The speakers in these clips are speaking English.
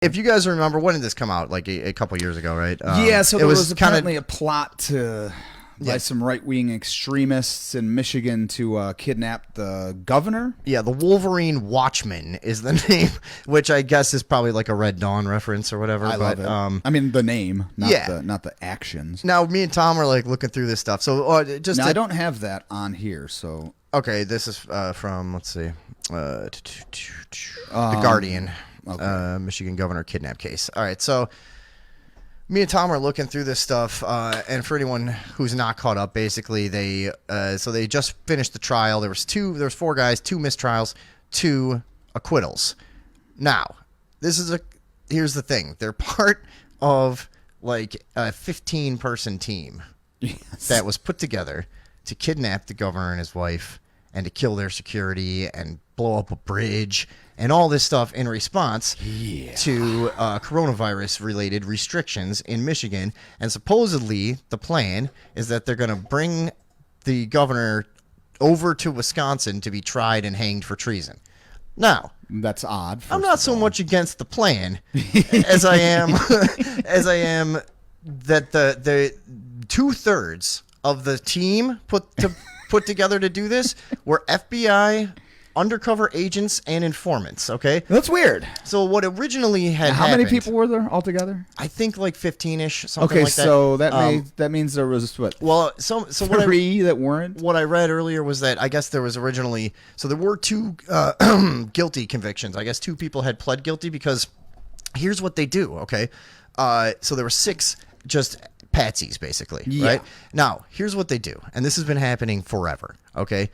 If you guys remember, when did this come out? Like a couple years ago, right? Yeah, so it there was was kind apparently a plot by some right-wing extremists in Michigan to kidnap the governor. Yeah, the Wolverine Watchman is the name, which I guess is probably like a Red Dawn reference or whatever. I love it. I mean, the name, not the actions. Now, me and Tom are like looking through this stuff. So I don't have that on here. So okay, this is from, let's see, The Guardian, Michigan governor kidnap case. All right, so me and Tom are looking through this stuff, and for anyone who's not caught up, basically they just finished the trial. There was 4 guys, 2 mistrials, 2 acquittals. Now, here's the thing: they're part of like a 15-person team that was put together to kidnap the governor and his wife and to kill their security and blow up a bridge and all this stuff in response to coronavirus-related restrictions in Michigan. And supposedly the plan is that they're going to bring the governor over to Wisconsin to be tried and hanged for treason. Now, that's odd. I'm not so much against the plan as I am that the 2/3 of the team put together to do this were FBI undercover agents and informants. Okay, that's weird. So what originally had how many people were there altogether? I think like 15ish, something like that. Okay, so that means there was what? Well, so three that weren't. What I read earlier was that I guess there was originally, so there were 2 guilty convictions. I guess 2 people had pled guilty because here's what they do. Okay, so there were 6 just patsies basically. Yeah. Right now, here's what they do, and this has been happening forever. Okay.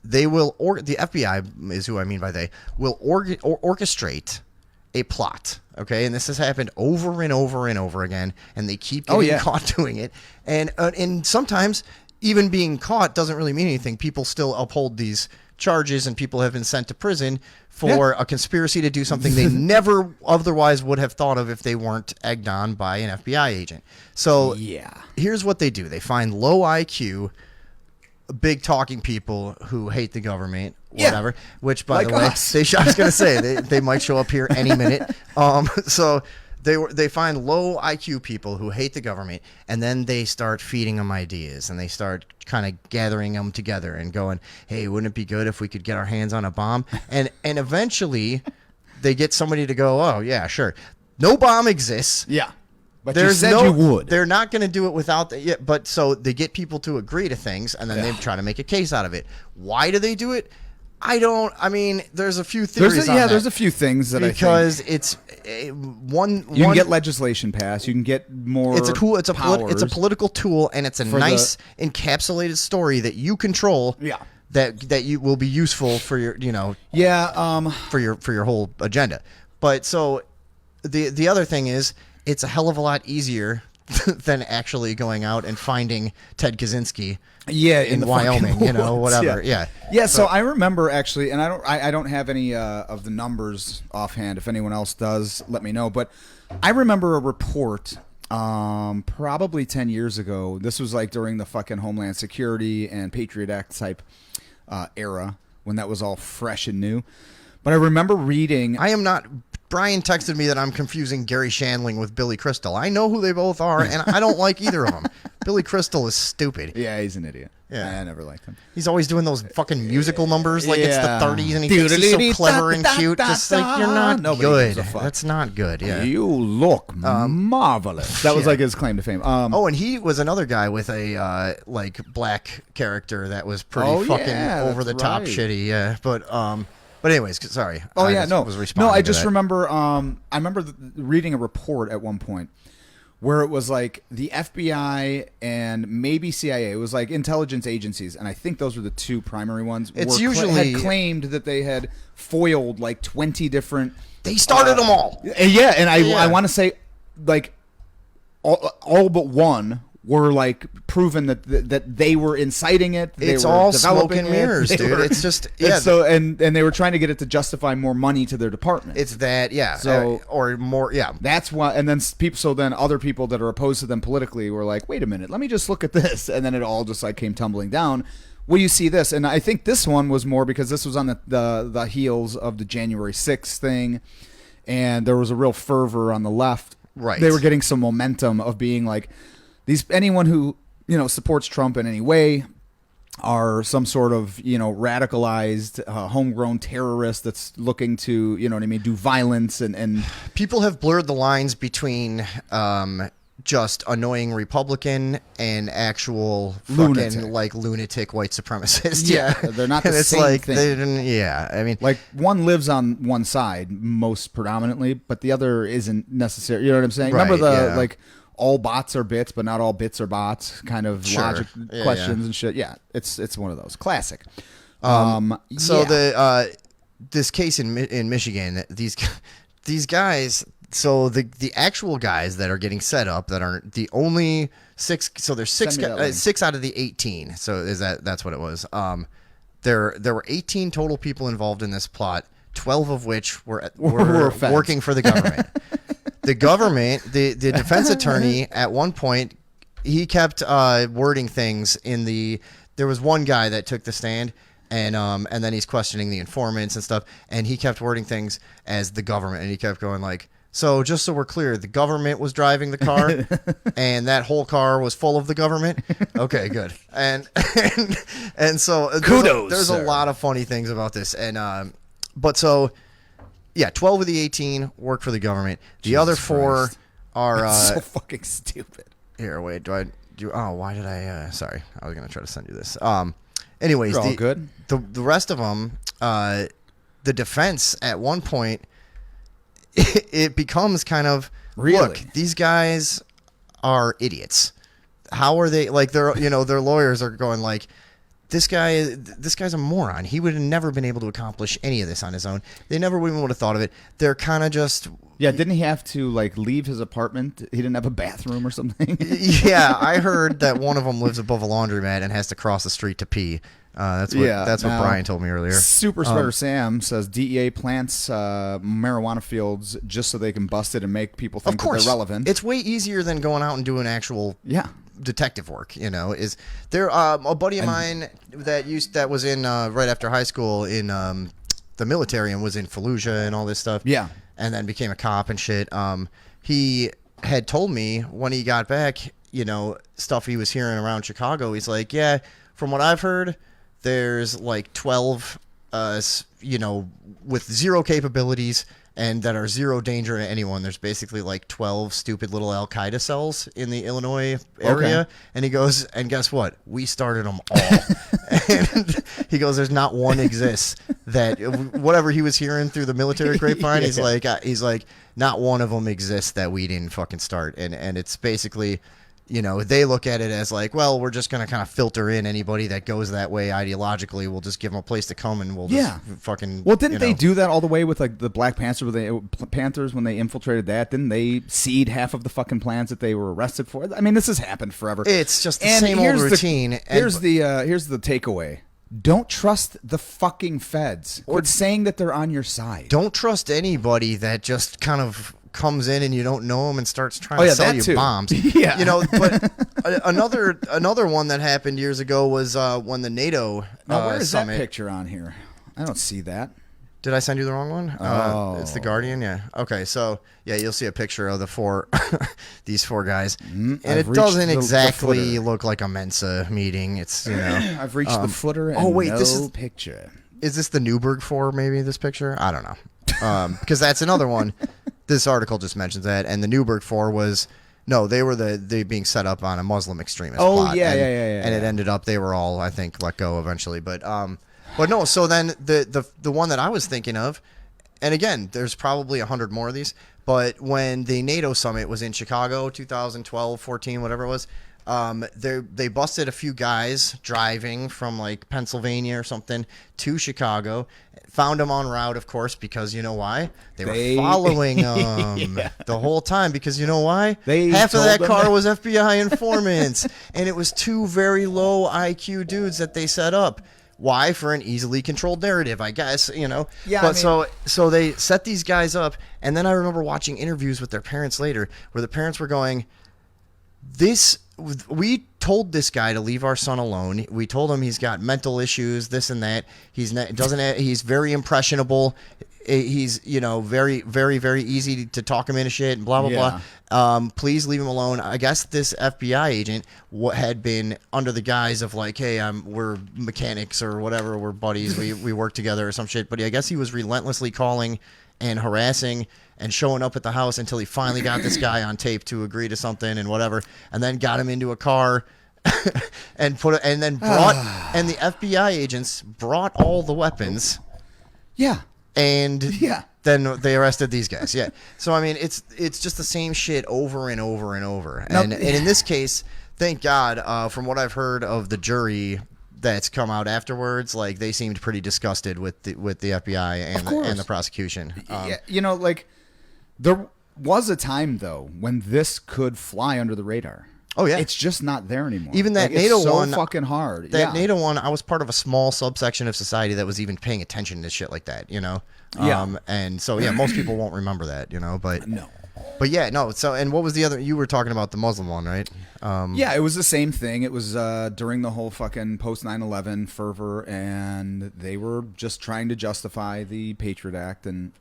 They will, the FBI is who I mean by they, will orchestrate a plot, okay? And this has happened over and over and over again, and they keep getting caught doing it. And sometimes even being caught doesn't really mean anything. People still uphold these charges, and people have been sent to prison for a conspiracy to do something they never otherwise would have thought of if they weren't egged on by an FBI agent. So here's what they do. They find low IQ, big talking people who hate the government, whatever. Which, by the way, I was going to say they might show up here any minute. So they find low IQ people who hate the government, and then they start feeding them ideas, and they start kind of gathering them together and going, "Hey, wouldn't it be good if we could get our hands on a bomb?" And eventually, they get somebody to go, "Oh yeah, sure, no bomb exists." Yeah. But you said you would. They're not going to do it without the. Yeah, but so they get people to agree to things, and then they try to make a case out of it. Why do they do it? I mean, there's a few theories on that. There's a few things that because it's one. You can get legislation passed. You can get more. It's a tool. It's a political tool, and it's a nice encapsulated story that you control. Yeah. That you will be useful for your for your whole agenda. But so the other thing is, it's a hell of a lot easier than actually going out and finding Ted Kaczynski in Wyoming, whatever. Yeah. So I remember actually, and I don't have any of the numbers offhand. If anyone else does, let me know. But I remember a report probably 10 years ago. This was like during the fucking Homeland Security and Patriot Act type era when that was all fresh and new. But I remember reading. Brian texted me that I'm confusing Gary Shandling with Billy Crystal. I know who they both are, and I don't like either of them. Billy Crystal is stupid. Yeah, he's an idiot. Yeah. I never liked him. He's always doing those fucking musical numbers like it's the 30s, and he thinks he's so clever and cute. Just like, you're not good. That's not good. Yeah. You look marvelous. That was like his claim to fame. And he was another guy with a like black character that was pretty fucking over the top shitty. Yeah, But anyways, sorry. I just remember. I remember reading a report at one point where it was like the FBI and maybe CIA. It was like intelligence agencies, and I think those were the 2 primary ones. It's usually had claimed that they had foiled like 20 different. They started them all. Yeah, and I want to say like all but one were like proven that they were inciting it. It's all smoke and mirrors, dude. It's just So and they were trying to get it to justify more money to their department. It's that So or more That's why. And then other people that are opposed to them politically were like, wait a minute, let me just look at this, and then it all just like came tumbling down. Well, you see this, and I think this one was more because this was on the heels of the January 6th thing. and there was a real fervor on the left. Right. They were getting some momentum of being like, anyone who, supports Trump in any way are some sort of, radicalized, homegrown terrorist that's looking to, do violence and people have blurred the lines between just annoying Republican and actual fucking lunatic white supremacist. Yeah, they're not the and it's same like thing. They didn't. Yeah, I mean, like one lives on one side most predominantly, but the other isn't necessary. You know what I'm saying? Right, Remember yeah. like all bots are bits, but not all bits are bots kind of Sure. logic Yeah, questions yeah. and shit. Yeah, it's one of those classic. So yeah. this case in Michigan, these guys. So the actual guys that are getting set up that aren't the only 6. So there's 6 6 out of the 18. So that's what it was. There were 18 total people involved in this plot. 12 of which were working for the government. The government, the defense attorney, at one point, he kept wording things in the. There was one guy that took the stand, and then he's questioning the informants and stuff, and he kept wording things as the government, and he kept going like. So just so we're clear, the government was driving the car, and that whole car was full of the government. Okay, good. And so kudos. There's a lot of funny things about this, and but so yeah, 12 of the 18 work for the government. The other 4 Christ. are so fucking stupid. here. Wait, do I do? Oh, why did I? Sorry, I was gonna try to send you this. Anyways, You're all good. The rest of them, the defense at one point. It becomes kind of Really? look, these guys are idiots. How are they like their lawyers are going like this guy's a moron. He would have never been able to accomplish any of this on his own. They never even would have thought of it. They're kind of just Yeah, didn't he have to like leave his apartment? He didn't have a bathroom or something. Yeah, I heard that one of them lives above a laundromat and has to cross the street to pee. That's what Brian told me earlier. Super Spreader Sam says DEA plants marijuana fields just so they can bust it and make people think that they're relevant. It's way easier than going out and doing actual detective work. Is there a buddy of mine that was in right after high school in the military and was in Fallujah and all this stuff. Yeah, and then became a cop and shit. He had told me when he got back, stuff he was hearing around Chicago. He's like, yeah, from what I've heard. There's like 12, with zero capabilities and that are zero danger to anyone. There's basically like 12 stupid little Al-Qaeda cells in the Illinois area. Okay. And he goes, and guess what? We started them all. And he goes, there's not one exists that whatever he was hearing through the military grapevine, he's like, not one of them exists that we didn't fucking start. And it's basically... they look at it as like, well, we're just going to kind of filter in anybody that goes that way ideologically. We'll just give them a place to come and we'll just fucking... Well, didn't they do that all the way with like the Black Panthers when they infiltrated that? Didn't they seed half of the fucking plans that they were arrested for? I mean, this has happened forever. It's just the same old routine. Here's the takeaway. Don't trust the fucking feds. Or saying that they're on your side. Don't trust anybody that just kind of... comes in and you don't know him and starts trying to sell you bombs. Yeah. But another one that happened years ago was when the NATO now, where is summit. that picture on here? I don't see that. Did I send you the wrong one? It's the Guardian. Yeah. Okay. So yeah, you'll see a picture of the 4, these 4 guys, and it doesn't exactly look like a Mensa meeting. It's I've reached the footer. And this is picture. Is this the Newburgh 4? Maybe this picture. I don't know. Because that's another one. This article just mentions that, and the Newburgh 4 was they were they being set up on a Muslim extremist plot. Yeah. And it ended up they were all I think let go eventually, but no. So then the one that I was thinking of, and again, there's probably 100 more of these, but when the NATO summit was in Chicago, 2012, 14, whatever it was. They busted a few guys driving from like Pennsylvania or something to Chicago. Found them en route, of course, because you know why? They were following them the whole time. Because you know why? Half of that car was FBI informants, and it was 2 very low IQ dudes that they set up. Why? For an easily controlled narrative, I guess. Yeah. But so they set these guys up, and then I remember watching interviews with their parents later, where the parents were going. We told this guy to leave our son alone. We told him he's got mental issues, this and that. He's very impressionable. He's, very, very, very easy to talk him into shit and blah, blah, blah. Please leave him alone. I guess this FBI agent had been under the guise of like, hey, we're mechanics or whatever. We're buddies. We work together or some shit. But I guess he was relentlessly calling and harassing and showing up at the house until he finally got this guy on tape to agree to something and whatever, and then got him into a car and and the FBI agents brought all the weapons. Yeah. And then they arrested these guys. Yeah. So I mean, it's just the same shit over and over and over. And in this case, thank God, from what I've heard of the jury that's come out afterwards, like they seemed pretty disgusted with the FBI and the prosecution. There was a time though when this could fly under the radar. Oh yeah, it's just not there anymore. Even that NATO one, so fucking hard. That NATO one, I was part of a small subsection of society that was even paying attention to shit like that. And so most people won't remember that. But no. But yeah, no. So, and what was the other? You were talking about the Muslim one, right? It was the same thing. It was during the whole fucking post 9/11 fervor, and they were just trying to justify the Patriot Act and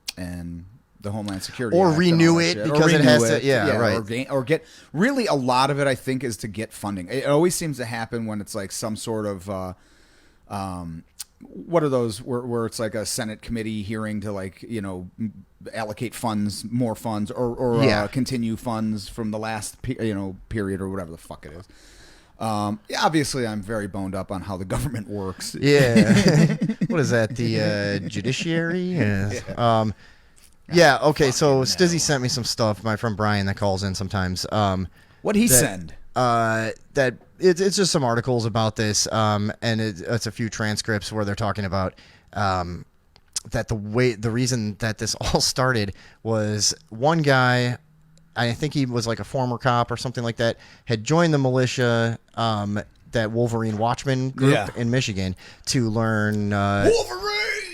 the Homeland Security or Act renew it because it has to. Right. Or get really a lot of it. I think is to get funding. It always seems to happen when it's like some sort of. What are those where it's like a Senate committee hearing to allocate more funds or continue funds from the last period or whatever the fuck it is. Obviously I'm very boned up on how the government works. Yeah. What is that? The judiciary? Yeah. Okay. So Stizzy sent me some stuff. My friend Brian that calls in sometimes. What'd he send? That it's just some articles about this, and it's a few transcripts where they're talking about that the reason that this all started was one guy, I think he was like a former cop or something like that, had joined the militia, that Wolverine Watchman group in Michigan to learn Wolverine.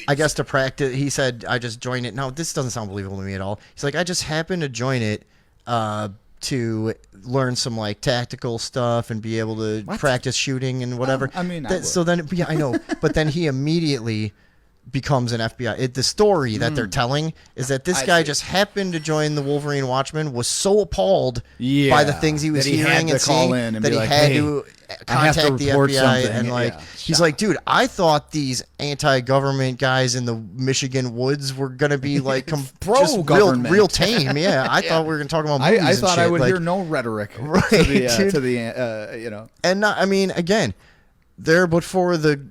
I guess to practice. He said, "I just joined it." No, this doesn't sound believable to me at all. He's like, "I just happened to join it." To learn some like tactical stuff and be able to practice shooting and whatever. I mean, I know, but then he immediately becomes an FBI. The story that they're telling is that this guy just happened to join the Wolverine Watchmen, was so appalled by the things he was hearing and seeing that he had to contact the FBI and he's like, dude, I thought these anti-government guys in the Michigan woods were gonna be like real tame. Yeah, I thought we were gonna talk about movies. I thought and shit. I would hear no rhetoric to the And not, I mean, again, there but for the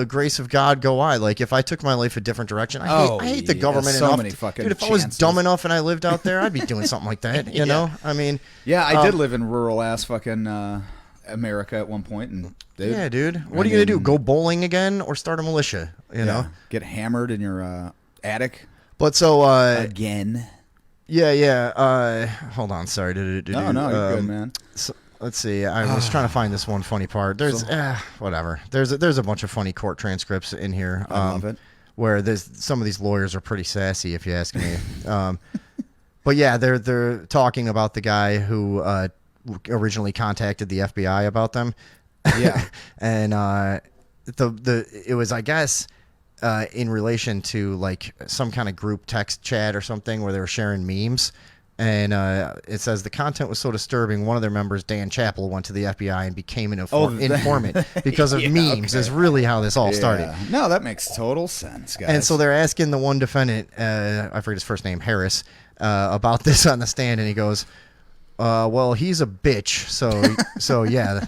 grace of God go I. Like if I took my life a different direction, I hate the government enough. Dude, if I was dumb enough and I lived out there, I'd be doing something like that. You know, I mean, I did live in rural ass fucking America at one point, and dude, what are you gonna do? Go bowling again or start a militia? You know, get hammered in your attic. But so again, hold on, sorry. No, you're good, man. So, let's see. I was trying to find this one funny part. There's whatever. There's a bunch of funny court transcripts in here. I love it. Where there's some of these lawyers are pretty sassy, if you ask me. But yeah, they're talking about the guy who originally contacted the FBI about them. Yeah, and it was, I guess, in relation to like some kind of group text chat or something where they were sharing memes. And it says the content was so disturbing, one of their members, Dan Chappell, went to the FBI and became an informant because of memes. Is really how this all started. No, that makes total sense, guys. And so they're asking the one defendant, I forget his first name, Harris, about this on the stand, and he goes, well, he's a bitch, so yeah.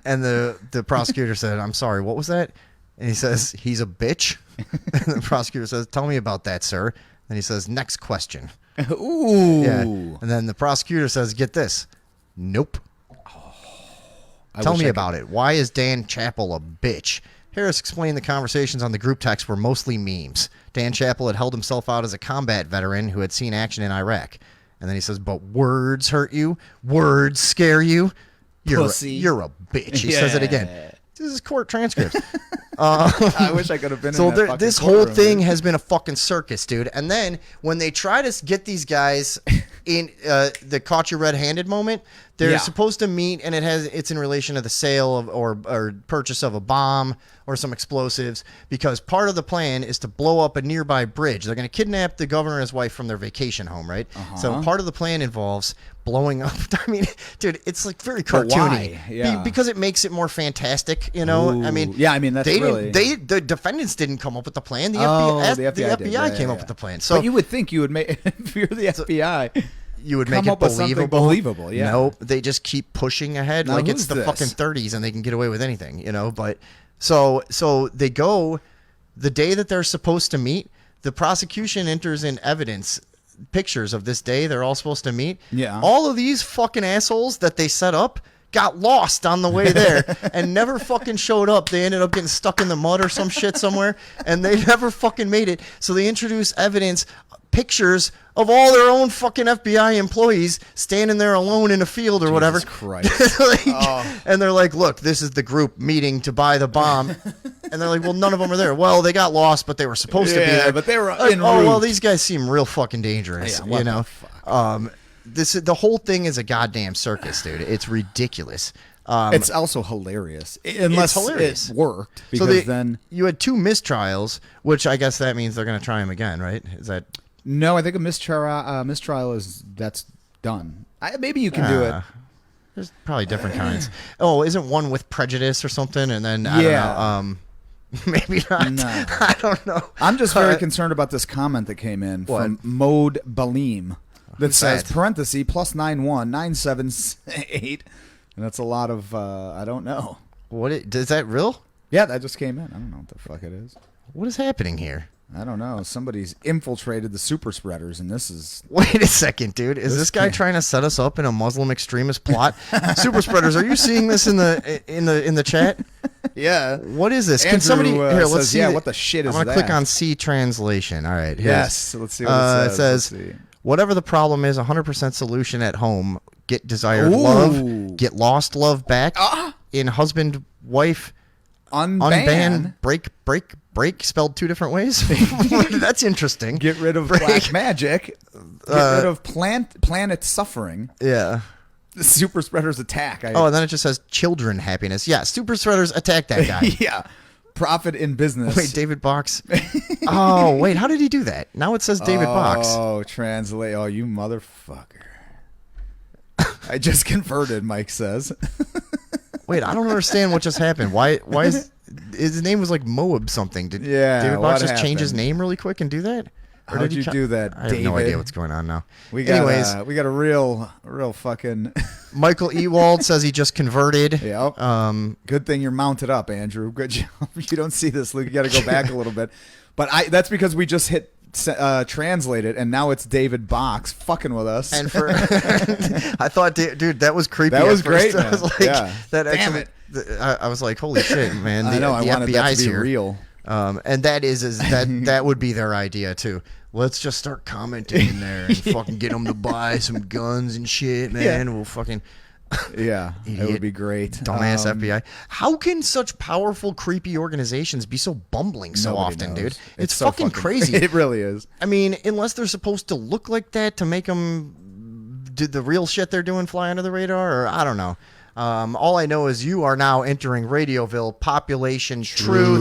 And the prosecutor said, I'm sorry, what was that? And he says, he's a bitch? And the prosecutor says, tell me about that, sir. And he says, next question. Ooh. Yeah. And then the prosecutor says, get this. Nope. Tell me about it. Why is Dan Chappell a bitch? Harris explained the conversations on the group text were mostly memes. Dan Chappell had held himself out as a combat veteran who had seen action in Iraq. And then he says, but words hurt you? Words scare you? You're a bitch. He says it again. This is court transcripts. I wish I could have been in that this whole thing has been a fucking circus, dude. And then when they try to get these guys in the caught you red-handed moment, they're Yeah. supposed to meet, and it's in relation to the sale of or purchase of a bomb or some explosives, because part of the plan is to blow up a nearby bridge. They're going to kidnap the governor and his wife from their vacation home, right? So part of the plan involves blowing up. I mean, dude, it's like very cartoony. why? Yeah. Because it makes it more fantastic, you know? Ooh. I mean, Yeah, I mean, that's they really- the defendants didn't come up with the plan. The Oh, FBI, the the FBI did. FBI Yeah, came yeah, up with yeah. the plan. So But you would think you would make if you're the FBI. you would come make it up with something believable. believable, yeah. Nope, they just keep pushing ahead Now, like who's it's the this? fucking 30s and they can get away with anything, you know. But so they go the day that they're supposed to meet. The prosecution enters in evidence pictures of this day they're all supposed to meet. Yeah. All of these fucking assholes that they set up got lost on the way there and never fucking showed up. They ended up getting stuck in the mud or some shit somewhere, and they never fucking made it. So they introduce evidence, pictures of all their own fucking FBI employees standing there alone in a field or whatever. Christ. And they're like, look, this is the group meeting to buy the bomb. And they're like, well, none of them are there. Well, they got lost, but they were supposed to be there. but they were Like, en oh, well, route. these guys seem real fucking dangerous, Yeah, what you the know? fuck? The whole thing is a goddamn circus, dude. It's ridiculous. It's also hilarious, unless hilarious. it worked. So Because then, you had 2 mistrials, which I guess that means they're going to try him again, right? Is that no, I think a mistrial that's done. Maybe you can do it. There's probably different kinds. Oh, isn't one with prejudice or something? And then I Yeah. don't know. Maybe not. No. I don't know. I'm just very concerned about this comment that came in from Mode Balim that says that? parenthesis +919778, and that's a lot of I don't know. Is that real? Yeah, that just came in. I don't know what the fuck it is. What is happening here? I don't know. Somebody's infiltrated the super spreaders, and this is Wait a second, dude. Is this guy trying to set us up in a Muslim extremist plot? Super spreaders, are you seeing this in the chat? yeah. What is this? Can Andrew, somebody here? Let's says, see. yeah, what the shit is I'm gonna that? click on C translation. All right. here's- Yes. Let's see what it says. It says, Let's see. whatever the problem is, 100% solution at home. Get desired Ooh. love. Get lost love back. In husband, wife, unban, break, spelled 2 different ways. That's interesting. Get rid of Break. black magic. Get rid of planet suffering. Yeah. The super spreaders attack. Oh, and then it just says children happiness. Yeah, super spreaders attack that guy. yeah. Profit in business. Wait, David Box. Oh, wait, how did he do that? Now it says David Box. Oh, translate. Oh, you motherfucker. I just converted, Mike says. Wait, I don't understand what just happened. Why is his name was like Moab something? Did Yeah, David what Box just change his happened? name really quick and do that? Or How'd did he you do that, I have no David? idea what's going on now. We got Anyways, we got a real fucking. Michael Ewald says he just converted. Yep. Good thing you're mounted up, Andrew. Good job. You don't see this, Luke. You got to go back a little bit. But that's because we just hit translate it, and now it's David Box fucking with us. And for I thought, dude, that was creepy. That was at first. great, I was man. like, Yeah. that Damn actually, I was like, holy shit, man! I know. I the wanted FBI's that to be here. real. And that would be their idea too. Let's just start commenting in there and fucking get them to buy some guns and shit, man. Yeah. We'll fucking Yeah, it would be great. dumbass FBI. How can such powerful, creepy organizations be so bumbling so Nobody often, knows. dude? It's so fucking crazy. It really is. I mean, unless they're supposed to look like that to make them do the real shit they're doing fly under the radar, or I don't know. All I know is you are now entering Radioville, population truth.